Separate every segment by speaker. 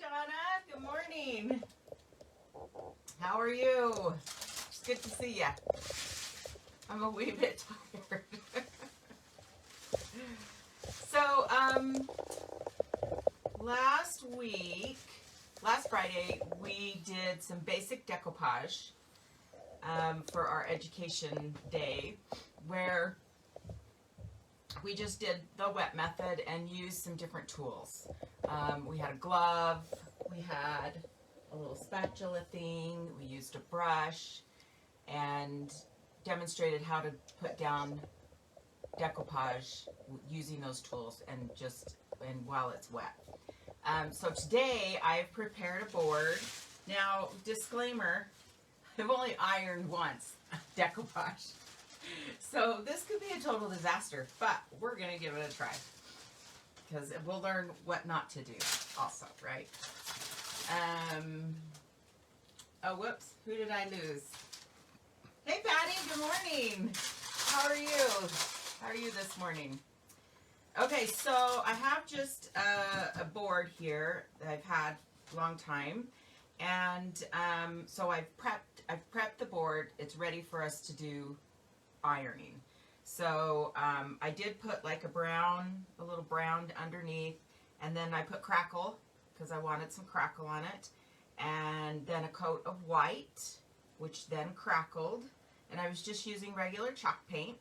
Speaker 1: Donna. Good morning. How are you? It's good to see ya. I'm a wee bit tired. So, last Friday, we did some basic decoupage for our education day, where we just did the wet method and used some different tools. We had a glove, we had a little spatula thing, we used a brush, and demonstrated how to put down decoupage using those tools and while it's wet. So today I've prepared a board. Now, disclaimer, I've only ironed once decoupage. So this could be a total disaster, but we're going to give it a try because we'll learn what not to do also, right? Oh, whoops. Who did I lose? Hey, Patty. Good morning. How are you? How are you this morning? Okay, so I have just a board here that I've had a long time. And so I've prepped the board. It's ready for us to do ironing. So I did put like a little brown underneath, and then I put crackle because I wanted some crackle on it, and then a coat of white, which then crackled, and I was just using regular chalk paint.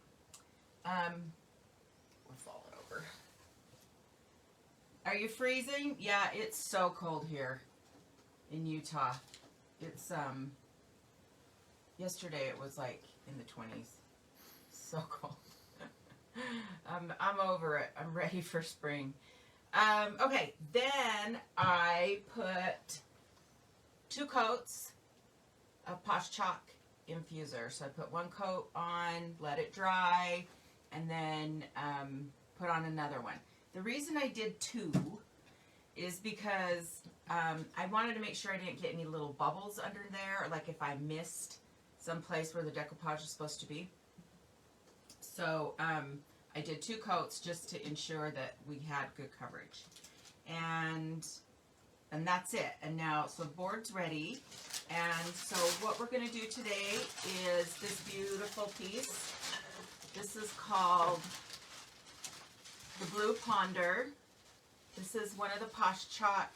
Speaker 1: We're falling over. Are you freezing? Yeah, it's so cold here in Utah. It's yesterday it was like in the 20s. So cold. I'm over it. I'm ready for spring. Okay, then I put 2 coats of Posh Chalk infuser. So I put 1 coat on, let it dry, and then put on another one. The reason I did 2 is because I wanted to make sure I didn't get any little bubbles under there, or like if I missed some place where the decoupage is supposed to be. So I did 2 coats just to ensure that we had good coverage. And that's it. And now, so the board's ready. And so what we're going to do today is this beautiful piece. This is called the Blue Ponder. This is one of the Posh Chalk,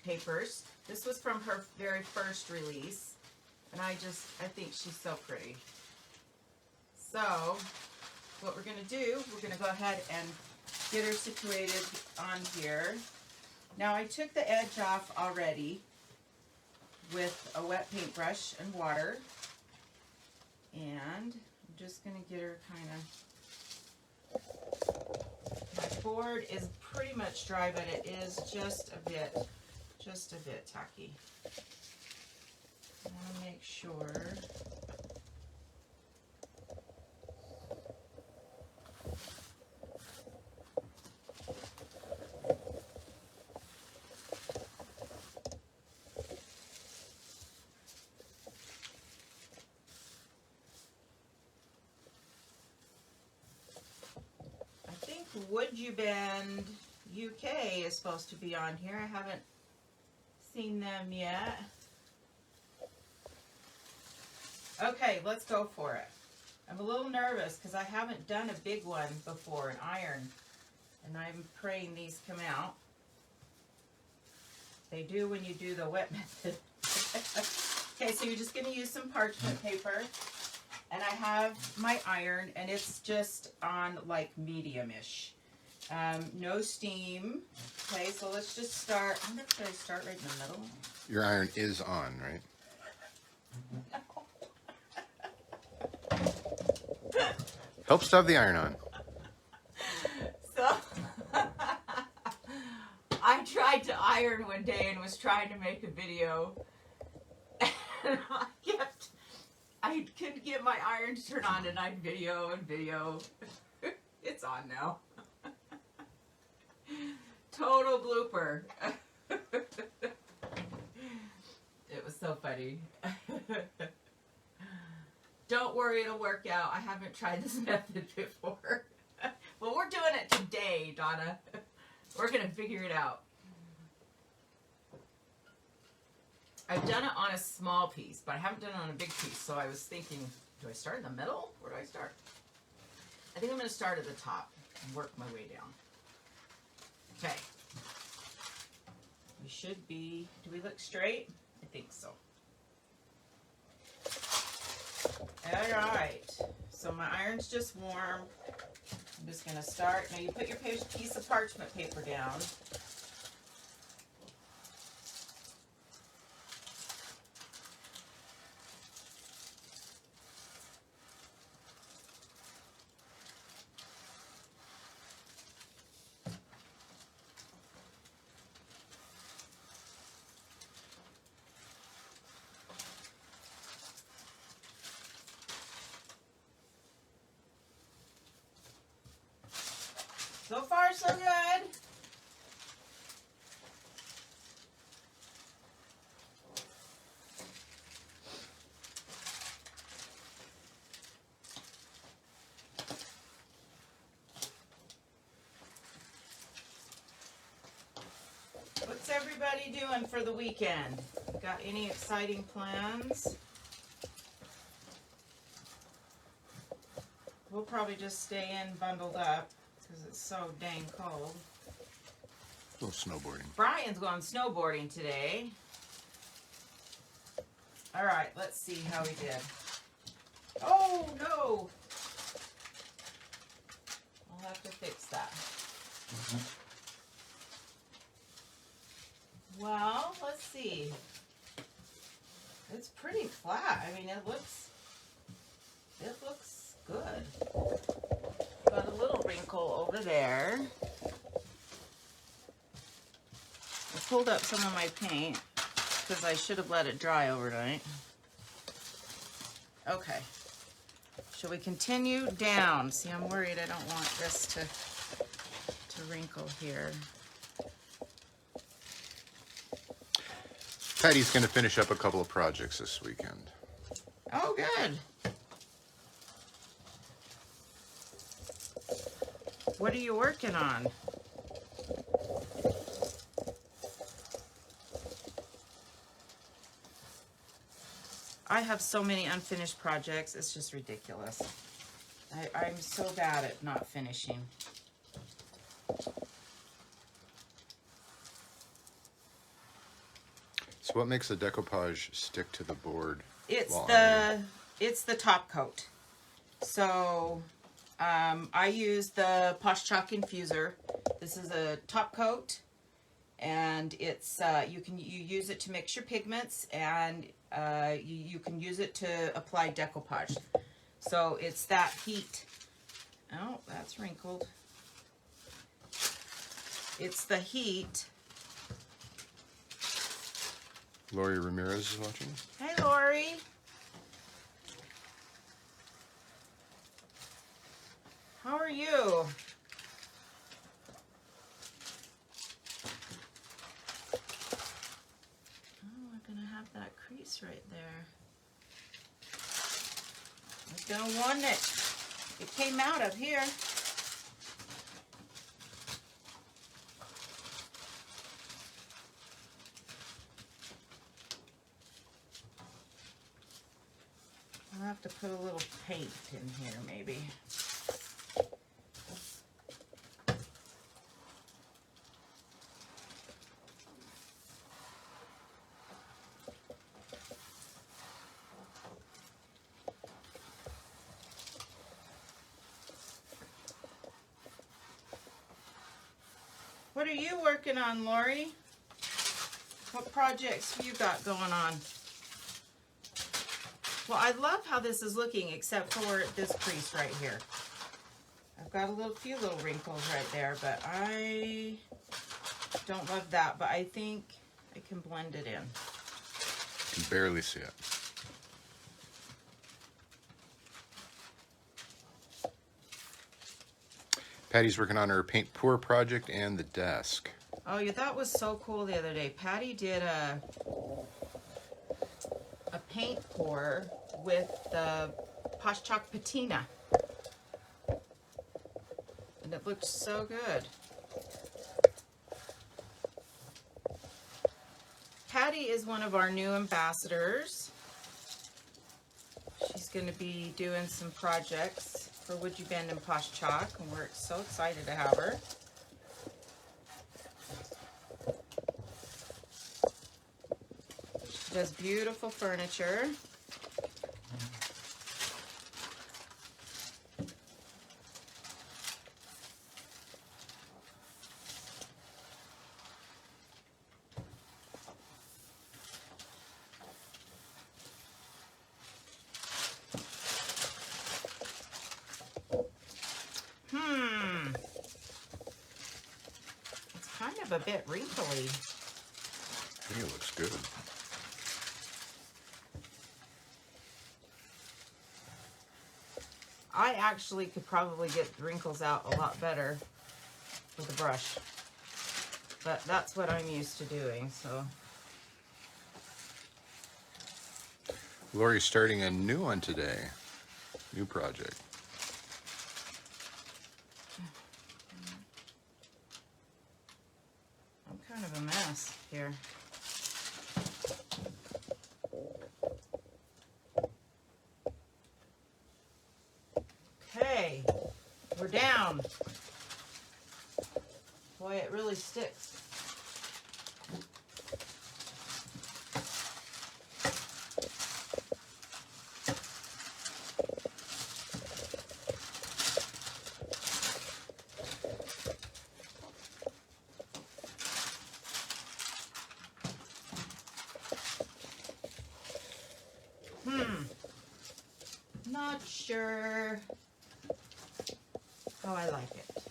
Speaker 1: papers. This was from her very first release. And I think she's so pretty. So, what we're going to do, we're going to go ahead and get her situated on here. Now, I took the edge off already with a wet paintbrush and water. And I'm just going to get her kind of... My board is pretty much dry, but it is just a bit tacky. I want to make sure. I think Would You Bend UK is supposed to be on here. I haven't seen them yet. Okay, let's go for it. I'm a little nervous because I haven't done a big one before, an iron. And I'm praying these come out. They do when you do the wet method. Okay, so you're just going to use some parchment paper. And I have my iron, and it's just on like medium-ish. No steam. Okay, so let's just start. I wonder if I start right in the middle.
Speaker 2: Your iron is on, right? Helps to have the iron on.
Speaker 1: So, I tried to iron one day and was trying to make a video. And I couldn't get my iron to turn on, and I'd video and video. It's on now. Total blooper. It was so funny. Don't worry, it'll work out. I haven't tried this method before. Well, we're We're doing it today, Donna. We're going to figure it out. I've done it on a small piece, but I haven't done it on a big piece. So I was thinking, do I start in the middle? Where do I start? I think I'm going to start at the top and work my way down. Okay. We should be, do we look straight? I think so. All right. So my iron's just warm. I'm just going to start. Now you put your piece of parchment paper down. So far, so good. What's everybody doing for the weekend? Got any exciting plans? We'll probably just stay in bundled up because it's so dang cold.
Speaker 2: A little snowboarding.
Speaker 1: Brian's going snowboarding today. All right, let's see how we did. Oh, no. I'll have to fix that. Well, let's see. It's pretty flat. I mean, it looks good. Got a little wrinkle over there. I pulled up some of my paint because I should have let it dry overnight. Okay. Shall we continue down? See, I'm worried I don't want this to wrinkle here.
Speaker 2: Patty's going to finish up a couple of projects this weekend.
Speaker 1: Oh, good. What are you working on? I have so many unfinished projects. It's just ridiculous. I'm so bad at not finishing.
Speaker 2: So what makes the decoupage stick to the board?
Speaker 1: It's
Speaker 2: while
Speaker 1: it's the top coat. So I use the Posh Chalk infuser. This is a top coat, and it's you use it to mix your pigments, and you can use it to apply decoupage. So it's that heat. Oh, that's wrinkled. It's the heat.
Speaker 2: Lori Ramirez is watching.
Speaker 1: Hey, Lori. How are you? Oh, we're gonna have that crease right there. I was gonna warn it. It came out of here. I'll have to put a little paint in here, maybe. What are you working on, Lori? What projects you got going on? Well, I love how this is looking, except for this crease right here. I've got a few little wrinkles right there, but I don't love that. But I think I can blend it in.
Speaker 2: You can barely see it. Patty's working on her paint pour project and the desk.
Speaker 1: Oh, yeah, that was so cool the other day. Patty did a paint pour with the Posh Chalk patina. And It looked so good. Patty is one of our new ambassadors. She's going to be doing some projects for Would You Bend and Posh Chalk, and we're so excited to have her. She does beautiful furniture. It's kind of a bit wrinkly.
Speaker 2: I think it looks good.
Speaker 1: I actually could probably get the wrinkles out a lot better with a brush. But that's what I'm used to doing, so.
Speaker 2: Lori's starting a new one today. New project.
Speaker 1: I'm kind of a mess here. Okay, we're down. Boy, it really sticks. Not sure how I like it.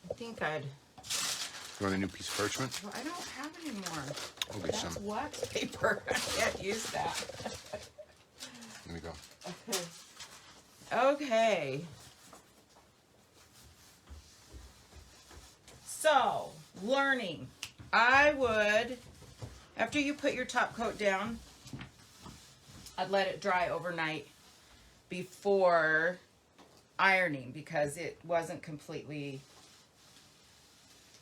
Speaker 1: I think I'd...
Speaker 2: You want a new piece of parchment?
Speaker 1: Well, I don't have any more.
Speaker 2: I'll get
Speaker 1: That's
Speaker 2: some.
Speaker 1: wax paper. I can't use that.
Speaker 2: Here we go.
Speaker 1: Okay. So, learning. I would, after you put your top coat down, I'd let it dry overnight before ironing because it wasn't completely,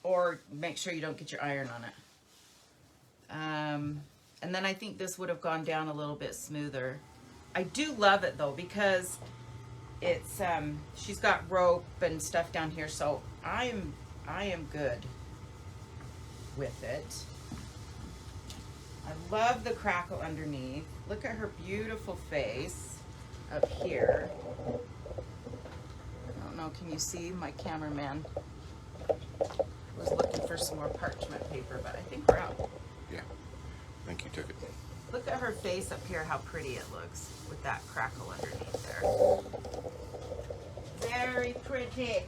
Speaker 1: or make sure you don't get your iron on it. And then I think this would have gone down a little bit smoother. I do love it though because it's she's got rope and stuff down here, so I am good with it. I love the crackle underneath. Look at her beautiful face up here. I don't know, can you see? My cameraman was looking for some more parchment paper, but I think we're out.
Speaker 2: Yeah, I think you took it.
Speaker 1: Look at her face up here, how pretty it looks with that crackle underneath there. Very pretty.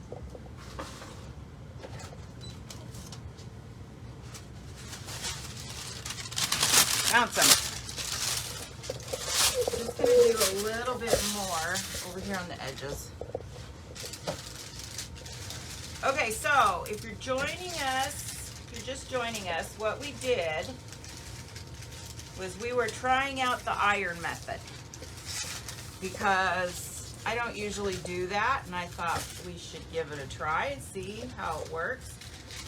Speaker 1: Found some. Just gonna do a little bit more over here on the edges. Okay, so if you're joining us, if you're just joining us, what we did was we were trying out the iron method because I don't usually do that, and I thought we should give it a try and see how it works.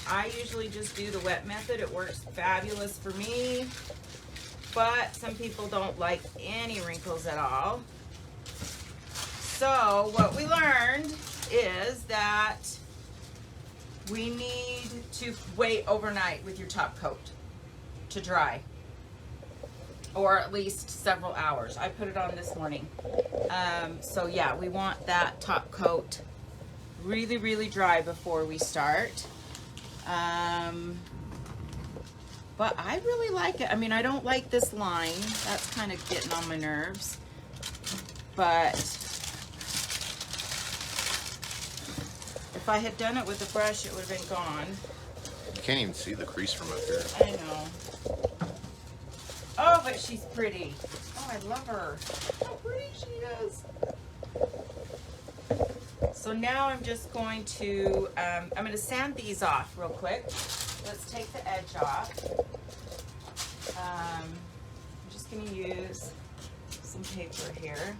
Speaker 1: I usually just do the wet method. It works fabulous for me, but some people don't like any wrinkles at all. So what we learned is that we need to wait overnight with your top coat to dry, or at least several hours. I put it on this morning. So yeah, we want that top coat really, really dry before we start. But I really like it. I mean, I don't like this line. That's kind of getting on my nerves. But if I had done it with a brush, it would have been gone.
Speaker 2: You can't even see the crease from up here.
Speaker 1: I know. Oh, but she's pretty. Oh, I love her. How pretty she is. So now I'm just going to, I'm going to sand these off real quick. Let's take the edge off. I'm just going to use some paper here.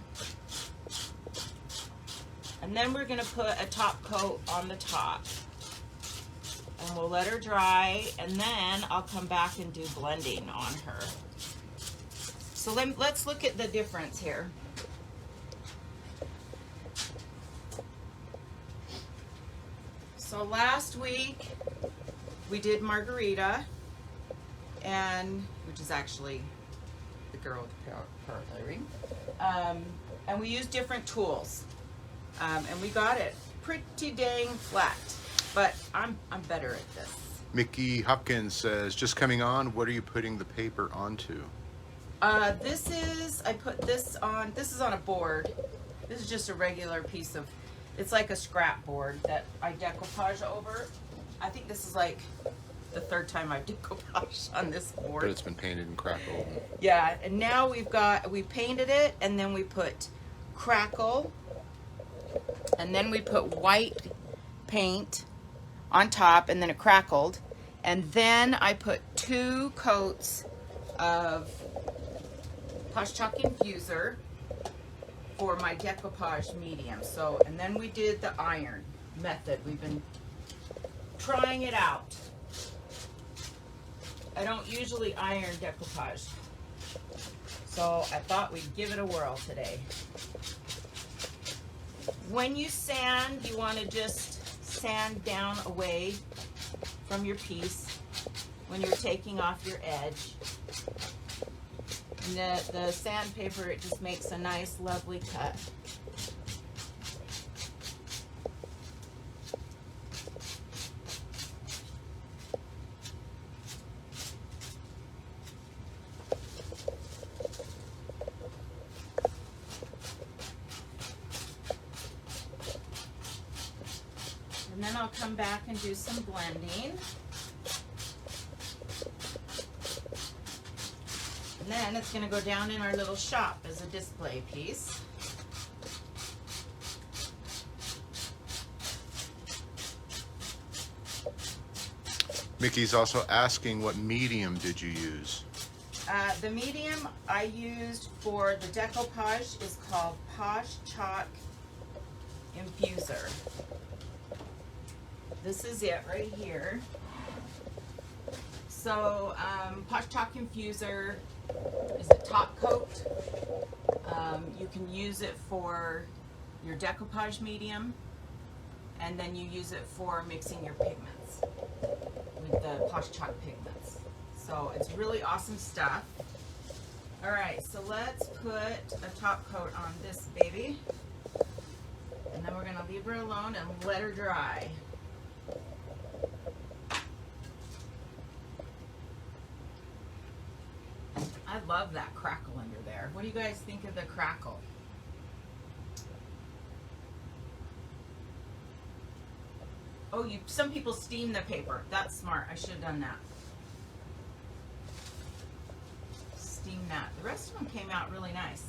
Speaker 1: And then we're gonna put a top coat on the top. And we'll let her dry, and then I'll come back and do blending on her. So let's look at the difference here. So last week we did Margarita, and which is actually the girl with the pearl earring, and we used different tools, and we got it pretty dang flat. But I'm better at this.
Speaker 2: Mickey Hopkins says, just coming on, what are you putting the paper onto?
Speaker 1: I put this on, this is on a board. This is just a regular piece of, it's like a scrap board that I decoupage over. I think this is like the third time I've decoupaged on this board.
Speaker 2: But it's been painted and crackled.
Speaker 1: Yeah, and now we painted it, and then we put crackle, and then we put white paint on top, and then it crackled, and then I put 2 coats of Posh Chalk Infuser for my decoupage medium. So, and then we did the iron method. We've been trying it out. I don't usually iron decoupage, so I thought we'd give it a whirl today. When you sand, you want to just sand down away from your piece when you're taking off your edge. And the sandpaper, it just makes a nice, lovely cut. And then I'll come back and do some blending. And then it's going to go down in our little shop as a display piece.
Speaker 2: Mickey's also asking, what medium did you use?
Speaker 1: The medium I used for the decoupage is called Posh Chalk Infuser. This is it right here. So Posh Chalk Infuser is a top coat. You can use it for your decoupage medium, and then you use it for mixing your pigments with the Posh Chalk pigments. So it's really awesome stuff. All right, so let's put a top coat on this baby, and then we're gonna leave her alone and let her dry. I love that crackle under there. What do you guys think of the crackle? Oh, some people steam the paper. That's smart. I should have done that. Steam that. The rest of them came out really nice.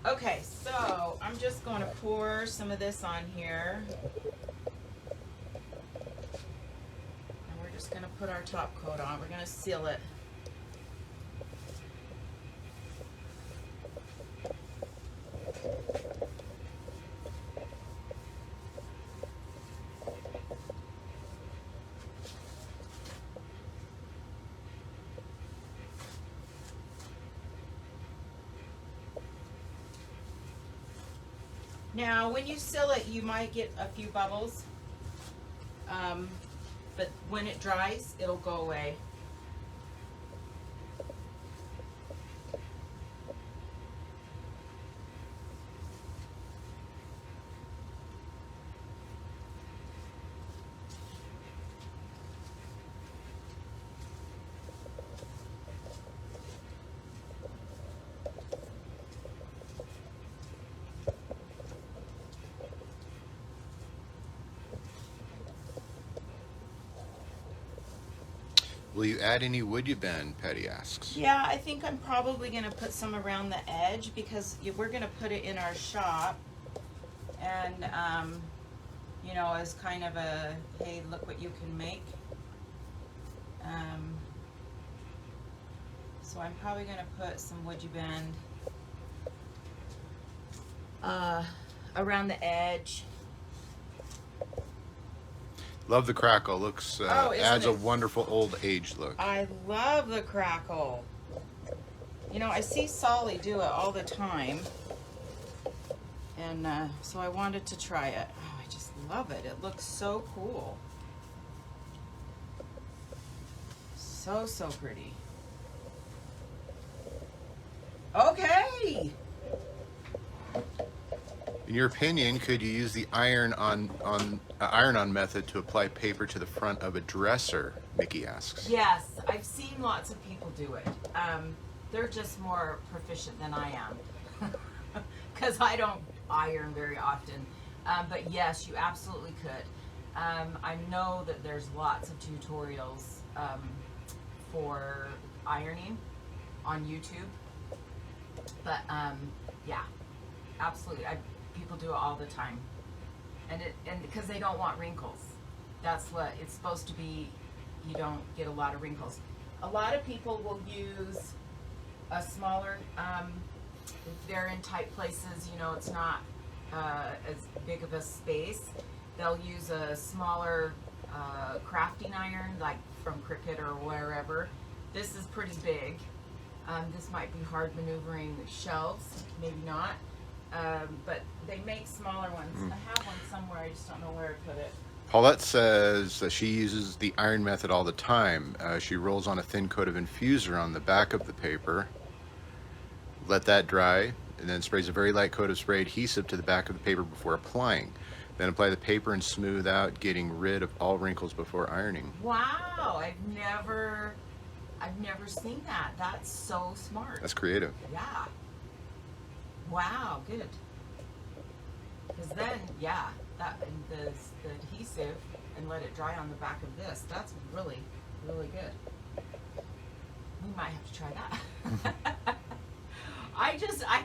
Speaker 1: Okay, so I'm just going to pour some of this on here. And we're just going to put our top coat on. We're going to seal it. Now, when you seal it, you might get a few bubbles, but when it dries, it'll go away.
Speaker 2: Will you add any wood you bend? Patty asks.
Speaker 1: Yeah, I think I'm probably going to put some around the edge because we're going to put it in our shop, and you know, as kind of a, hey, look what you can make. So I'm probably going to put some wood you bend around the edge.
Speaker 2: Love the crackle. Looks
Speaker 1: Oh, isn't
Speaker 2: adds a
Speaker 1: it?
Speaker 2: wonderful old age look.
Speaker 1: I love the crackle. You know, I see Solly do it all the time. And so I wanted to try it. Oh, I just love it. It looks so cool. So, so pretty. Okay.
Speaker 2: In your opinion, could you use the iron-on method to apply paper to the front of a dresser? Mickey asks.
Speaker 1: Yes, I've seen lots of people do it. They're just more proficient than I am. Because I don't iron very often. But yes, you absolutely could. I know that there's lots of tutorials for ironing on YouTube. But yeah, absolutely. People do it all the time. And because they don't want wrinkles. That's what it's supposed to be. You don't get a lot of wrinkles. A lot of people will use a smaller, if they're in tight places, you know, it's not as big of a space, they'll use a smaller crafting iron, like from Cricut or wherever. This is pretty big. This might be hard maneuvering shelves, maybe not. But they make smaller ones. I have one somewhere, I just don't know where to put it.
Speaker 2: Paulette says that she uses the iron method all the time. She rolls on a thin coat of infuser on the back of the paper, let that dry, and then sprays a very light coat of spray adhesive to the back of the paper before applying. Then apply the paper and smooth out, getting rid of all wrinkles before ironing.
Speaker 1: Wow, I've never seen that. That's so smart.
Speaker 2: That's creative.
Speaker 1: Yeah. Wow, good. Because then, yeah, that the adhesive and let it dry on the back of this. That's really, really good. We might have to try that. I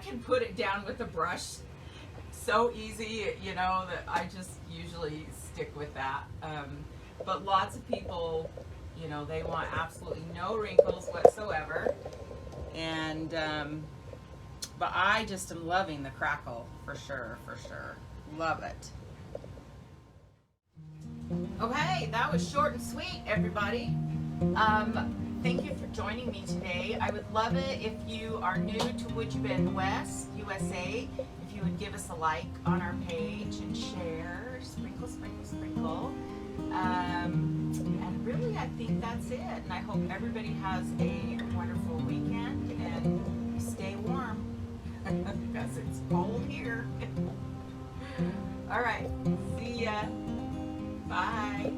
Speaker 1: can put it down with a brush so easy, you know, that I just usually stick with that. But lots of people, you know, they want absolutely no wrinkles whatsoever. And, but I just am loving the crackle, for sure, for sure. Love it. Okay, that was short and sweet, everybody. Thank you for joining me today. I would love it if you are new to Would You Bend West, USA, if you would give us a like on our page and share, sprinkle, sprinkle, sprinkle. And really, I think that's it. And I hope everybody has a wonderful weekend and stay warm because it's cold here. All right, see ya. Bye.